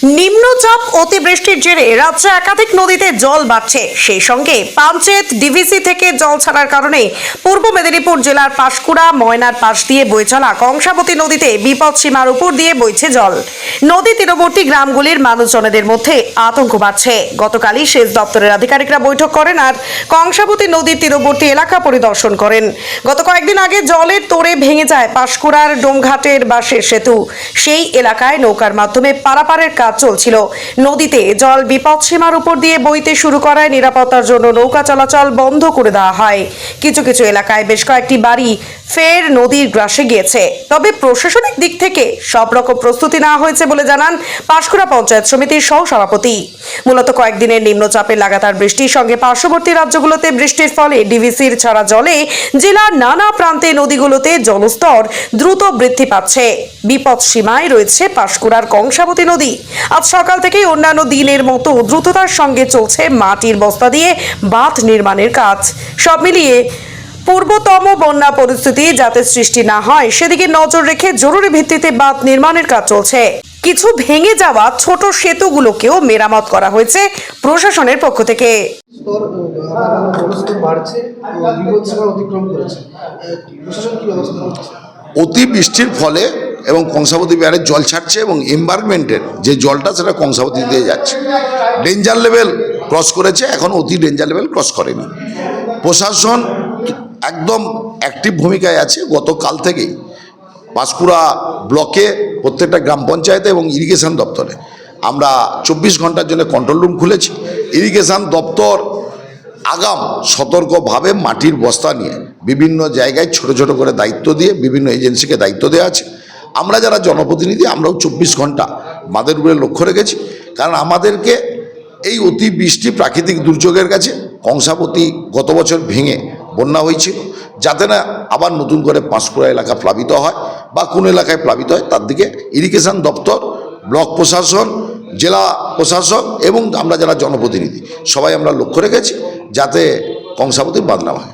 নিম্নচাপ অতিবৃষ্টির জেরে রাজ্যে একাধিক নদীতে জল বাড়ছে। সেই সঙ্গে পাঞ্চেত ডিভিসি থেকে জল ছাড়ার কারণে পূর্ব মেদিনীপুর জেলার পাঁশকুড়া ময়নার পাশ দিয়ে বয়ে চলা কংসাবতী নদীতে বিপদ সীমার উপর দিয়ে বইছে জল। নদী তীরবর্তী গ্রামগুলির মানুষজনেদের মধ্যে আতঙ্ক বাড়ছে। গতকালই সেচ দপ্তরের আধিকারিকরা বৈঠক করেন আর কংসাবতী নদীর তীরবর্তী এলাকা পরিদর্শন করেন। গত কয়েকদিন আগে জলের তোড়ে ভেঙে যায় পাঁশকুড়ার ডোমঘাটের বাঁশের সেতু। সেই এলাকায় নৌকার মাধ্যমে পারাপারের কাজ চলছিল। নদীতে জল বিপদসীমার উপর দিয়ে বইতে শুরু করায় নিরাপত্তার জন্য নৌকা চলাচল বন্ধ করে দেওয়া হয়। কিছু কিছু এলাকায় বেশ কয়েকটি বাড়ি ফের নদীর গ্রাসে গিয়েছে। তবে প্রশাসনিক দিক থেকে সব রকম প্রস্তুতি নেওয়া হয়েছে বলে জানান পাঁশকুড়া পঞ্চায়েত সমিতির সহ সভাপতি। মূলত কয়েকদিনের নিম্নচাপের লাগাতার বৃষ্টির সঙ্গে পার্শ্ববর্তী রাজ্যগুলোতে বৃষ্টির ফলে ডিভিসির ছাড়া জলে জেলার নানা প্রান্তে নদীগুলোতে জলস্তর দ্রুত বৃদ্ধি পাচ্ছে। বিপদ সীমায় রয়েছে পাঁশকুড়ার কংসাবতী নদী। আজ সকাল থেকেই অন্যান্য দিনের মতো দ্রুততার সঙ্গে চলছে মাটির বস্তা দিয়ে বাঁধ নির্মাণের কাজ। সব মিলিয়ে পূর্বতম বন্যা পরিস্থিতি যাতে সৃষ্টি না হয় সেদিকে নজর রেখে জরুরি ভিত্তিতে বাঁধ নির্মাণের কাজ চলছে। কিছু ভেঙে যাওয়া ছোট সেতুগুলোকেও মেরামত করা হয়েছে প্রশাসনের পক্ষ থেকে। অতি বৃষ্টির ফলে এবং কংসাবতী ব্যারের জল ছাড়ছে এবং এনভায়রনমেন্টের যে জলটা সেটা কংসাবতী দিয়ে যাচ্ছে। ডেঞ্জার লেভেল ক্রস করেছে, এখন অতি ডেঞ্জার লেভেল ক্রস করেনি। প্রশাসন একদম অ্যাক্টিভ ভূমিকায় আছে। গতকাল থেকেই পাঁশকুড়া ব্লকে প্রত্যেকটা গ্রাম পঞ্চায়েতে এবং ইরিগেশন দপ্তরে আমরা 24 ঘন্টার জন্য কন্ট্রোল রুম খুলেছি। ইরিগেশন দপ্তর আগাম সতর্কভাবে মাটির বস্তা নিয়ে বিভিন্ন জায়গায় ছোট ছোট করে দায়িত্ব দিয়ে বিভিন্ন এজেন্সিকে দায়িত্ব দেওয়া আছে। আমরা যারা জনপ্রতিনিধি আমরাও 24 ঘন্টা বাঁধের উপরে লক্ষ্য রেখেছি, কারণ আমাদেরকে এই অতি বৃষ্টি প্রাকৃতিক দুর্যোগের কাছে কংসাবতী গত বছর ভেঙে বন্যা হয়েছিল, যাতে না আবার নতুন করে পাঁশকুড়া এলাকা প্লাবিত হয় বা কোন এলাকায় প্লাবিত হয় তার দিকে ইরিগেশন দপ্তর, ব্লক প্রশাসন, জেলা প্রশাসক এবং আমরা যারা জনপ্রতিনিধি সবাই আমরা লক্ষ্য রেখেছি যাতে কংসাবতীর বাঁধ না হয়।